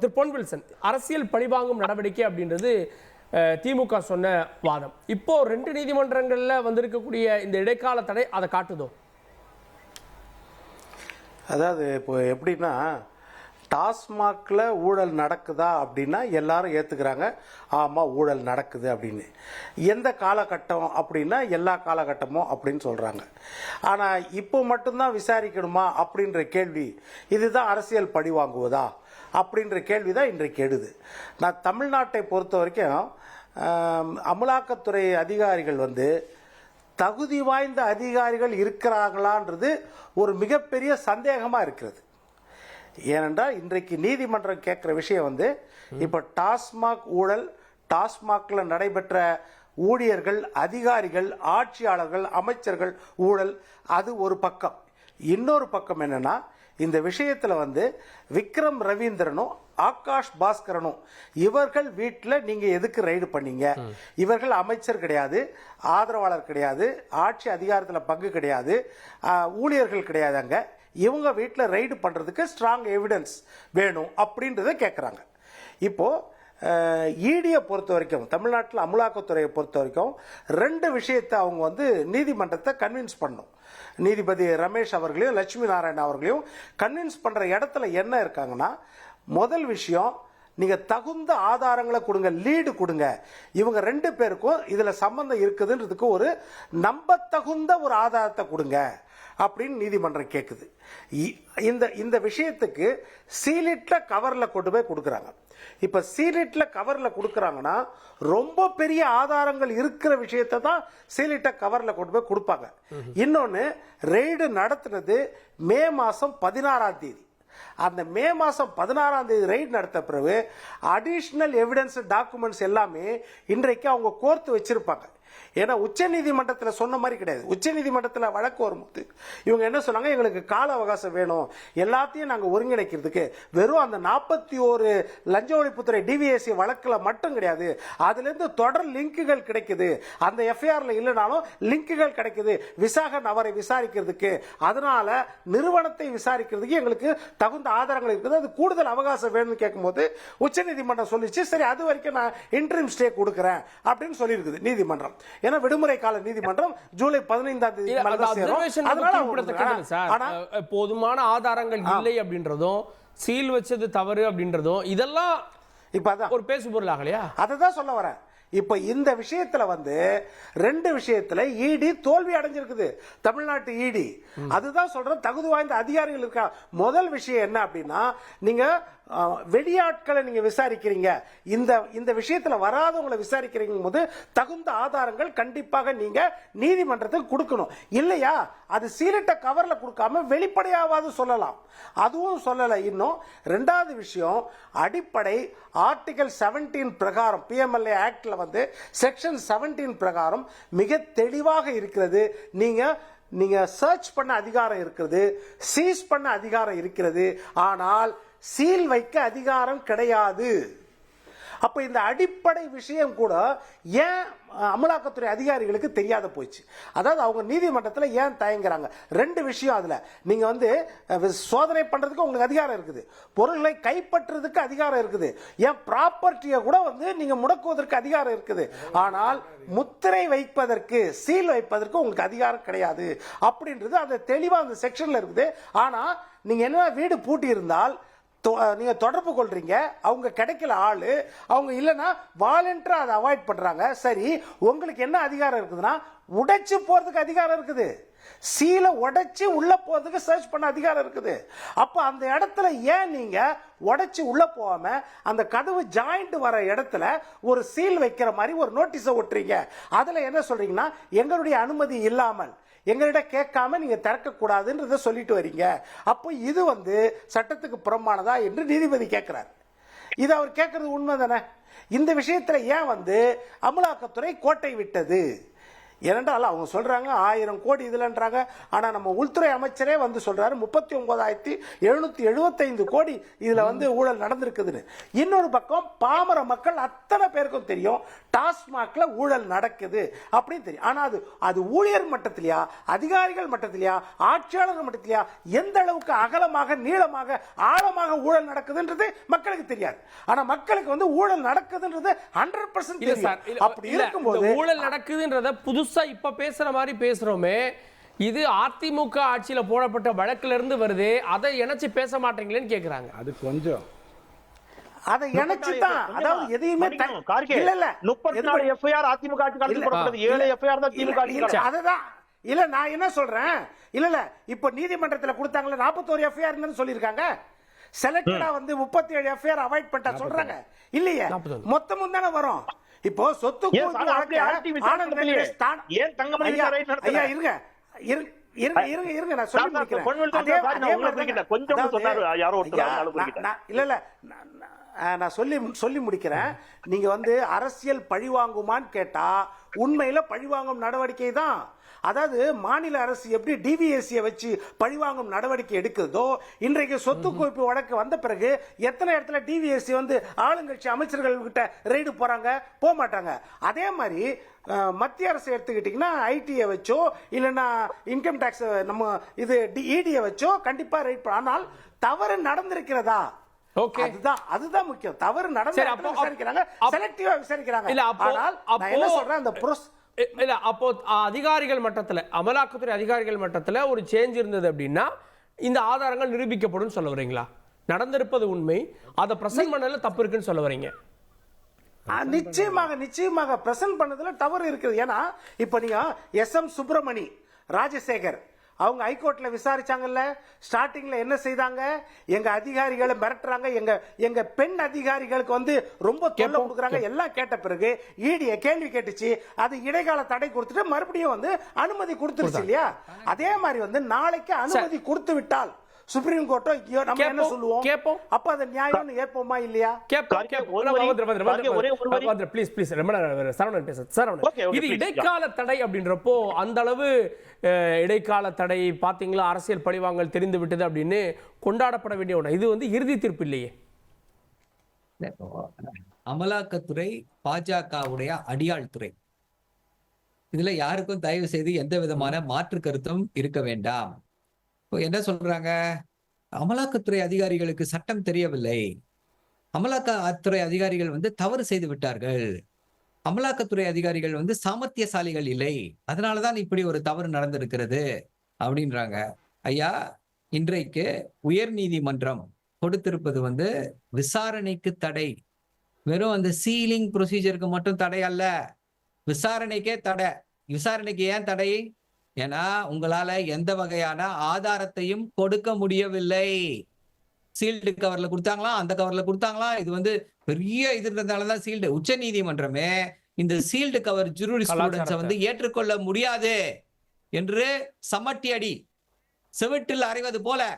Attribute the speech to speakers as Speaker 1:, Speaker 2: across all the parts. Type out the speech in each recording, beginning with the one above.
Speaker 1: திரு பொன் Wilson, அரசியல் பழிவாங்கும் நடவடிக்கை அப்படின்றது திமுக சொன்ன வாதம். இப்போ 2 நீதிமன்றங்கள்ல வந்திருக்கக்கூடிய இந்த இடைக்கால தடை அதை காட்டுதோ?
Speaker 2: அதாவது இப்போ எப்படின்னா, டாஸ்மாக்ல ஊழல் நடக்குதா அப்படின்னா எல்லாரும் ஏத்துக்கிறாங்க, ஆமா ஊழல் நடக்குது அப்படின்னு. எந்த காலகட்டம் அப்படின்னா எல்லா காலகட்டமும் அப்படின்னு சொல்றாங்க. ஆனா இப்போ மட்டும்தான் விசாரிக்கணுமா அப்படின்ற கேள்வி, இதுதான் அரசியல் பழி வாங்குவதா அப்படின்ற கேள்வி தான் இன்றைக்கு எழுது. நான் தமிழ்நாட்டை பொறுத்த வரைக்கும் அமலாக்கத்துறை அதிகாரிகள் தகுதி வாய்ந்த அதிகாரிகள் இருக்கிறாங்களான்றது ஒரு மிகப்பெரிய சந்தேகமாக இருக்கிறது. ஏனென்றால் இன்றைக்கு நீதிமன்றம் கேட்குற விஷயம் இப்போ டாஸ்மாக் ஊழல், டாஸ்மாக்ல நடைபெற்ற ஊழியர்கள், அதிகாரிகள், ஆட்சியாளர்கள், அமைச்சர்கள் ஊழல், அது ஒரு பக்கம். இன்னொரு பக்கம் என்னன்னா, இந்த விஷயத்தில் விக்ரம் ரவீந்திரனும் ஆகாஷ் பாஸ்கரனும் இவர்கள் வீட்டில் நீங்க எதுக்கு ரைடு பண்ணீங்க? இவர்கள் அமைச்சர் கிடையாது, ஆதரவாளர் கிடையாது, ஆட்சி அதிகாரத்தில் பங்கு கிடையாது, ஊழியர்கள் கிடையாது. அங்க இவங்க வீட்டில் ரைடு பண்றதுக்கு ஸ்ட்ராங் எவிடன்ஸ் வேணும் அப்படின்றத கேட்குறாங்க. இப்போ ஈடியை பொறுத்த வரைக்கும், தமிழ்நாட்டில் அமலாக்கத்துறையை பொறுத்த வரைக்கும் 2 விஷயத்தை அவங்க நீதிமன்றத்தை கன்வின்ஸ் பண்ணும். நீதிபதி ரமேஷ் அவர்களையும் லட்சுமி நாராயணன் அவர்களையும் கன்வின்ஸ் பண்ற இடத்துல என்ன இருக்காங்கன்னா, முதல் விஷயம், நீங்க தகுந்த ஆதாரங்களை கொடுங்க, லீடு கொடுங்க. இவங்க 2 பேருக்கும் இதுல சம்பந்தம் இருக்குதுன்றதுக்கு ஒரு நம்ப தகுந்த ஒரு ஆதாரத்தை கொடுங்க அப்படின்னு நீதிமன்றம் கேட்குது. இந்த விஷயத்துக்கு சீலிட்ல கவர்ல கொண்டு போய் கொடுக்குறாங்க. இப்ப சீலிட்ல கவர்ல கொடுக்கறாங்கன்னா ரொம்ப பெரிய ஆதாரங்கள் இருக்கிற விஷயத்தை தான் சீலிட்ட கவர்ல கொண்டு போய் கொடுப்பாங்க. இன்னொன்னு, ரெய்டு நடத்தினது மே மாசம் 16ஆம் தேதி. அந்த மே மாசம் 16ஆம் தேதி ரெய்டு நடத்த பிறகு அடிஷனல் எவிடன்ஸ் டாக்குமெண்ட்ஸ் எல்லாமே இன்றைக்கு அவங்க கோர்த்து வச்சிருப்பாங்க. ஏன்னா உச்ச நீதிமன்றத்தில் சொன்ன மாதிரி கிடையாது. உச்ச நீதிமன்றத்தில் வழக்கு வரும்போது இவங்க என்ன சொன்னாங்க, எங்களுக்கு கால அவகாசம் வேணும், எல்லாத்தையும் நாங்கள் ஒருங்கிணைக்கிறதுக்கு. வெறும் அந்த 41 லஞ்ச ஒழிப்புத்துறை டிவிஎஸ்சி வழக்கில் மட்டும் கிடையாது, அதுல இருந்து தொடர் லிங்குகள் கிடைக்குது, அந்த எஃப்ஐஆர்ல இல்லைனாலும் லிங்குகள் கிடைக்குது விசாக நபரை விசாரிக்கிறதுக்கு. அதனால நிறுவனத்தை விசாரிக்கிறதுக்கு எங்களுக்கு தகுந்த ஆதாரங்கள் இருக்குது, அது கூடுதல் அவகாசம் வேணும்னு கேட்கும்போது உச்ச நீதிமன்றம் சொல்லிச்சு, சரி அது வரைக்கும் நான் இன்டரிம் ஸ்டே கொடுக்கிறேன் அப்படின்னு சொல்லியிருக்குது நீதிமன்றம். ஏன்னா விடுமுறை கால நீதிமன்றம் ஜூலை 15ஆம் தேதி
Speaker 1: போதுமான ஆதாரங்கள் இல்லை அப்படின்றதும், சீல் வச்சது தவறு அப்படின்றதும் இதெல்லாம்
Speaker 2: இப்ப ஒரு
Speaker 1: பேசு பொருள் ஆகலையா?
Speaker 2: அததான் சொல்ல வரேன். இப்ப இந்த விஷயத்துல 2 விஷயத்துல ஈடி தோல்வி அடைஞ்சிருக்குது, தமிழ்நாட்டு ஈடி. அதுதான் சொல்றேன், தகுதி வாய்ந்த அதிகாரிகள் இருக்கா. முதல் விஷயம் என்ன அப்படின்னா, நீங்க வெளியாட்களை நீங்க விசாரிக்கிறீங்க, இந்த விஷயத்துல வராதவங்களை விசாரிக்கிறீங்க போது தகுந்த ஆதாரங்கள் கண்டிப்பாக நீங்க நீதிமன்றத்துக்கு கொடுக்கணும். இல்லையா அது சீலிட்ட கவர்ல கொடுக்காம வெளிப்படையாவது சொல்லலாம், அதுவும் சொல்லல. இன்னும் 2வது விஷயம், அடிப்படை ஆர்டிகல் 17 பிரகாரம் பிஎம்எல்ஏ ஆக்ட்ல செக்ஷன் 17 பிரகாரம் மிக தெளிவாக இருக்கிறது. நீங்க சர்ச் பண்ண அதிகாரம் இருக்கிறது, சீஸ் பண்ண அதிகாரம் இருக்கிறது, ஆனால் சீல் வைக்க அதிகாரம் கிடையாது. அப்ப இந்த அடிப்படை விஷயம் கூட ஏன் அமலாக்கத்துறை அதிகாரிகளுக்கு தெரியாத போயிடுச்சு? அதாவது அவங்க நீதிமன்றத்தில் ஏன் தயங்குறாங்க? 2 விஷயம். அதுல நீங்க சோதனை பண்றதுக்கு உங்களுக்கு அதிகாரம் இருக்குது, பொருள்களை கைப்பற்றுறதுக்கு அதிகாரம் இருக்குது, ஏன் ப்ராப்பர்ட்டியை கூட நீங்க முடக்குவதற்கு அதிகாரம் இருக்குது. ஆனால் முத்திரை வைப்பதற்கு, சீல் வைப்பதற்கு உங்களுக்கு அதிகாரம் கிடையாது அப்படின்றது அந்த தெளிவா அந்த செக்ஷன்ல இருக்குது. ஆனா நீங்க என்ன, வீடு பூட்டி இருந்தால் நீங்க தொடர்பு கொள்றீங்க, அவங்க கிடைக்கல ஆளு, அவங்க இல்லனா வாலண்டியரா அதை அவாய்ட் பண்றாங்க. சரி, உங்களுக்கு என்ன அதிகாரம் இருக்குதுன்னா, உடைச்சு போறதுக்கு அதிகாரம் இருக்குது, சீலை உடைச்சு உள்ள போறதுக்கு சர்ச் பண்ண அதிகாரம் இருக்குது. அப்ப அந்த இடத்துல ஏன் நீங்க உடைச்சு உள்ள போகாம அந்த கதவு ஜாயிண்ட் வர இடத்துல ஒரு சீல் வைக்கிற மாதிரி ஒரு நோட்டீஸை ஒட்டுறீங்க? அதுல என்ன சொல்றீங்கன்னா, எங்களுடைய அனுமதி இல்லாமல், எங்களிடம் கேட்காம நீங்க திறக்க கூடாதுன்றத சொல்லிட்டு வரீங்க. அப்போ இது சட்டத்துக்கு புறம்பானதா என்று நீதிபதி கேட்கிறார். இது அவர் கேட்கறது உண்மை தானே? இந்த விஷயத்துல ஏன் அமலாக்கத்துறை கோட்டை விட்டது? ஏனென்றால் அவங்க சொல்றாங்க 1000 கோடி இதுலன்றாங்க. ஆனா நம்ம உள்துறை அமைச்சரே வந்து சொல்றாரு 39,775 கோடி இதுல வந்து ஊழல் நடந்திருக்குதுன்னு. இன்னொரு பக்கம் பாமர மக்கள் அத்தனை பேருக்கும் தெரியும் டாஸ்மாக்ல ஊழல் நடக்குது அப்படின்னு தெரியும். ஆனா அது ஊழியர் மட்டத்திலயா, அதிகாரிகள் மட்டத்திலயா, ஆட்சியாளர்கள் மட்டத்திலயா எந்த அளவுக்கு அகலமாக, நீளமாக, ஆழமாக ஊழல் நடக்குதுன்றது மக்களுக்கு தெரியாது. ஆனா மக்களுக்கு வந்து ஊழல் நடக்குதுன்றது 100% தெரியும். அப்படி இருக்கும்போது
Speaker 1: ஊழல் நடக்குதுன்றத புதுசா இப்ப பேசுற மாதிரி பேசுறோமே, இது அதிமுக ஆட்சியில போடப்பட்ட வழக்குல இருந்து வருது, அதை இணைச்சு பேச மாட்டீங்களேன்னு கேக்குறாங்க.
Speaker 3: அது கொஞ்சம்
Speaker 2: அதை இணைச்சுதான், அதாவது எதையுமே இல்ல இல்ல
Speaker 4: 34 எஃப்ஐஆர் அதிமுக ஆட்சி காலத்தில் போடப்பட்டது, 7 எஃப்ஐஆர் தான் திமுக ஆட்சி காலத்தில்.
Speaker 2: அதுதான் இல்ல நான் என்ன சொல்றேன், இல்ல இப்ப நீதிமன்றத்துல கொடுத்தாங்கல 41 எஃப்ஐஆர் சொல்லிருக்காங்க. செலக்டடா வந்து 37 எஃப்ஐஆர் அவாய்ட் பண்ணிட்டா சொல்றாங்க இல்லையே, மொத்தமும் தானே வரும். இப்போ சொத்து குவிப்பு வழக்கு ஆனந்த்
Speaker 4: ஏன் தங்கமணி ரைட் நடத்தல?
Speaker 2: ஐயா இருங்க இருங்க நான் சொல்லி முடிக்கிறேன்.
Speaker 4: கொஞ்சம் சொன்னாரு யாரோ ஒருத்தர்.
Speaker 2: இல்ல இல்ல நான் சொல்லி முடிக்கிறேன். நீங்க வந்து அரசியல் பழிவாங்குமான்னு கேட்டா உண்மையில பழிவாங்கும் நடவடிக்கை தான். அதாவது மாநில அரசு எப்படி டிவிஎஸ்சியை வச்சு பழிவாங்கும் நடவடிக்கை எடுக்குதோ, இன்றைக்கு சொத்து குவிப்பு வழக்கு வந்த பிறகு எத்தனை இடத்துல டிவிஎஸ்சி வந்து ஆளுங்கட்சி அமைச்சர்கள் கிட்ட ரெய்டு போறாங்க, போக மாட்டாங்க. அதே மாதிரி மத்திய அரசு எடுத்துக்கிட்டீங்கன்னா ஐடியை வச்சோ இல்லைன்னா இன்கம் டாக்ஸ் நம்ம இது இடியை வச்சோ கண்டிப்பா ரெய்ட். ஆனால் தவறு நடந்திருக்கிறதா, அதுதான் முக்கியம். தவறு நடந்து விசாரிக்கிறாங்க, செலக்டிவா விசாரிக்கிறாங்க. ஆனால் நான் என்ன சொல்றேன், அந்த
Speaker 1: இல்ல அப்போ அதிகாரிகள் மட்டத்துல, அமலாக்கத்துறை அதிகாரிகள் மட்டத்துல ஒரு சேஞ்ச் இருந்தது அப்படின்னா இந்த ஆதாரங்கள் நிரூபிக்கப்படும் சொல்ல வரீங்களா? நடந்திருப்பது உண்மை, அதை பிரசன்ட் பண்ணல தப்பு இருக்குன்னு சொல்ல வரீங்க?
Speaker 2: நிச்சயமாக பிரசன்ட் பண்ணதுல தவறு இருக்குது. ஏன்னா இப்ப நீங்க எஸ்.எம். சுப்பிரமணி, ராஜசேகர் அவங்க ஹைகோர்ட்ல விசாரிச்சாங்கல்ல, ஸ்டார்டிங்ல என்ன செய்தாங்க, எங்க அதிகாரிகளை மிரட்டுறாங்க, எங்க பெண் அதிகாரிகளுக்கு வந்து ரொம்ப தொல்லை கொடுக்குறாங்க எல்லாம் கேட்ட பிறகு ஈடிய கேள்வி கேட்டுச்சு. அது இடைக்கால தடை கொடுத்துட்டு மறுபடியும் வந்து அனுமதி கொடுத்துருச்சு இல்லையா? அதே மாதிரி வந்து நாளைக்கு அனுமதி கொடுத்து விட்டால் சுப்ரீம் கோர்ட்டோ நம்ம என்ன சொல்லுவோம்,
Speaker 1: கேப்போம்.
Speaker 2: அப்ப அது நியாயம்னு ஏற்போமா இல்லையா?
Speaker 1: இது இடைக்கால தடை அப்படின்றப்போ அந்த அளவு இடைக்கால தடை பாத்தீங்களா, அரசியல் பழிவாங்கல் தெரிந்து விட்டது அப்படின்னு கொண்டாடப்பட வேண்டிய ஒன்று. இது வந்து இறுதி தீர்ப்பு இல்லையே.
Speaker 5: அமலாக்கத்துறை பாஜகவுடைய அடியாள் துறை. இதுல யாருக்கும் தயவு செய்து எந்த விதமான மாற்று கருத்தும் இருக்க வேண்டாம். இப்போ என்ன சொல்றாங்க, அமலாக்கத்துறை அதிகாரிகளுக்கு சட்டம் தெரியவில்லை, அமலாக்கத்துறை அதிகாரிகள் வந்து தவறு செய்து விட்டார்கள், அமலாக்கத்துறை அதிகாரிகள் வந்து சாமர்த்தியசாலிகள் இல்லை, அதனாலதான் இப்படி ஒரு தவறு நடந்திருக்கிறது அப்படின்றாங்க. ஐயா, இன்றைக்கு உயர் நீதிமன்றம் கொடுத்திருப்பது வந்து விசாரணைக்கு தடை. வெறும் அந்த சீலிங் ப்ரொசீஜருக்கு மட்டும் தடை அல்ல, விசாரணைக்கே தடை. விசாரணைக்கு ஏன் தடை? ஏன்னா உங்களால எந்த வகையான ஆதாரத்தையும் கொடுக்க முடியவில்லை. சீல்டு கவர்ல கொடுத்தாங்களா, அந்த கவர்ல கொடுத்தாங்களா, இது வந்து பெரிய இது இருந்ததுனாலதான் சீல்டு. உச்ச நீதிமன்றமே இந்த சீல்டு கவர் ஜூரிஸ்ப்ரூடன்ஸை வந்து ஏற்றுக்கொள்ள முடியாது என்று சமட்டி அடி செவிட்டில் அறைவது போல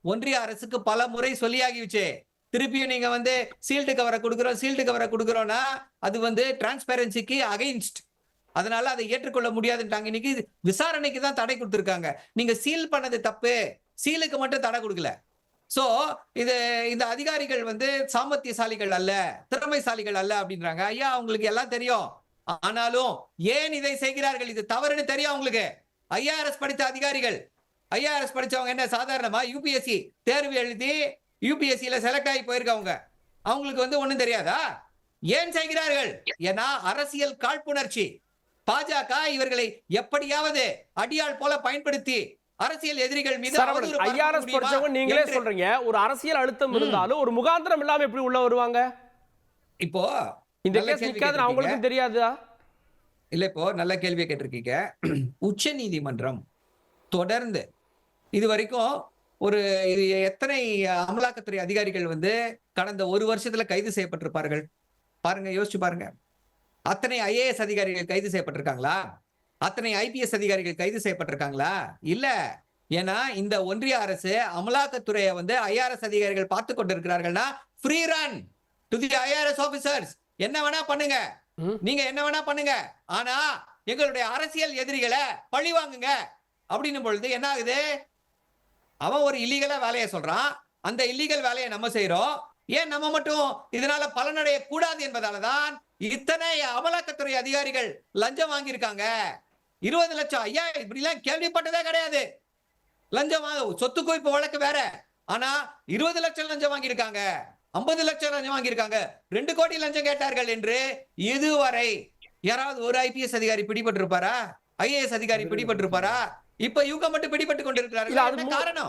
Speaker 5: ஒன்றிய அரசுக்கு பல முறை சொல்லியாகிவிச்சு. திருப்பியும் நீங்க வந்து சீல்டு கவரை கொடுக்குறோம்னா அது வந்து டிரான்ஸ்பெரன்சிக்கு அகைன்ஸ்ட், அதனால அதை ஏற்றுக்கொள்ள முடியாதுன்றாங்க. இன்னைக்கு விசாரணைக்கு தான் தடை கொடுத்திருக்காங்க. நீங்க சீல் பண்ணது தப்பு, சீலுக்கு மட்டும் தடை கொடுக்கல. சோ இந்த அதிகாரிகள் வந்து சாமர்த்தியசாலிகள் அல்ல, திறமைசாலிகள் அல்ல அப்படின்றாங்க. ஐயா, உங்களுக்கு எல்லாம் தெரியும், ஆனாலும் ஏன் இதை செய்கிறார்கள், இது தவறுன்னு தெரியும் உங்களுக்கு. ஐஆர்எஸ் படித்த அதிகாரிகள், ஐஆர்எஸ் படிச்சவங்க என்ன சாதாரணமா யூபிஎஸ்சி தேர்வு எழுதி யூபிஎஸ்சியில செலக்ட் ஆகி போயிருக்கவங்க, அவங்களுக்கு வந்து ஒண்ணும் தெரியாதா? ஏன் செய்கிறார்கள்? ஏன்னா அரசியல் காழ்ப்புணர்ச்சி. பாஜக இவர்களை எப்படியாவது அடியாள் போல பயன்படுத்தி அரசியல் எதிரிகள் மீது
Speaker 1: ஐஆர்எஸ் படிச்சவங்க நீங்களே சொல்றீங்க, ஒரு அரசியல் அழுத்தம் இருந்தாலும் ஒரு முகாந்திரம் இல்லாம எப்படி உள்ள வருவாங்க? இப்போ இந்த கேஸ் நிக்காது அவங்களுக்கும் தெரியாதா?
Speaker 5: இல்ல, இப்போ நல்ல கேள்வியை கேட்டிருக்கீங்க. உச்ச நீதிமன்றம் தொடர்ந்து இது வரைக்கும் ஒரு எத்தனை அமலாக்கத்துறை அதிகாரிகள் வந்து கடந்த ஒரு வருஷத்துல கைது செய்யப்பட்டிருப்பார்கள் பாருங்க, யோசிச்சு பாருங்க. அத்தனை ஐஏஎஸ் அதிகாரிகள் கைது செய்யப்பட்டிருக்காங்களா? அத்தனை ஐபிஎஸ் அதிகாரிகள் கைது செய்யப்பட்டிருக்காங்களா? இல்ல. ஏன்னா இந்த ஒன்றிய அரசு அமலாக்கத்துறையை வந்து ஐஆர்எஸ் அதிகாரிகள் பார்த்து கொண்டிருக்கிறார்கள்னா free run to the IRS officers. என்ன வேணா பண்ணுங்க, நீங்க என்ன வேணா பண்ணுங்க, ஆனா எங்களுடைய அரசியல் எதிரிகளை பழி வாங்குங்க அப்படின்னும் பொழுது என்ன ஆகுது? அவன் ஒரு இல்லீகலா வேலையை சொல்றான், அந்த இல்லீகல் வேலையை நம்ம செய்யறோம். ஏன் நம்ம மட்டும் இதனால பலனடைய கூடாது என்பதாலதான் இத்தனை அமலாக்கத்துறை அதிகாரிகள் லஞ்சம் வாங்கியிருக்காங்க. 20 லட்சம். ஐயா, இப்படி எல்லாம் கேள்விப்பட்டதே கிடையாது. லஞ்சம் வாங்க, சொத்து குவிப்பு வழக்கு வேற. ஆனா 20 லட்சம் லஞ்சம் வாங்கியிருக்காங்க, 50 லட்சம் லஞ்சம் வாங்கியிருக்காங்க, 2 கோடி லஞ்சம் கேட்டார்கள் என்று இதுவரை யாராவது ஒரு ஐபிஎஸ் அதிகாரி பிடிபட்டிருப்பாரா? ஐஏஎஸ் அதிகாரி பிடிபட்டிருப்பாரா? இப்ப இவங்க மட்டும் பிடிபட்டு கொண்டிருக்கிறார்கள்.
Speaker 1: இல்ல, அது
Speaker 5: என்ன காரணம்?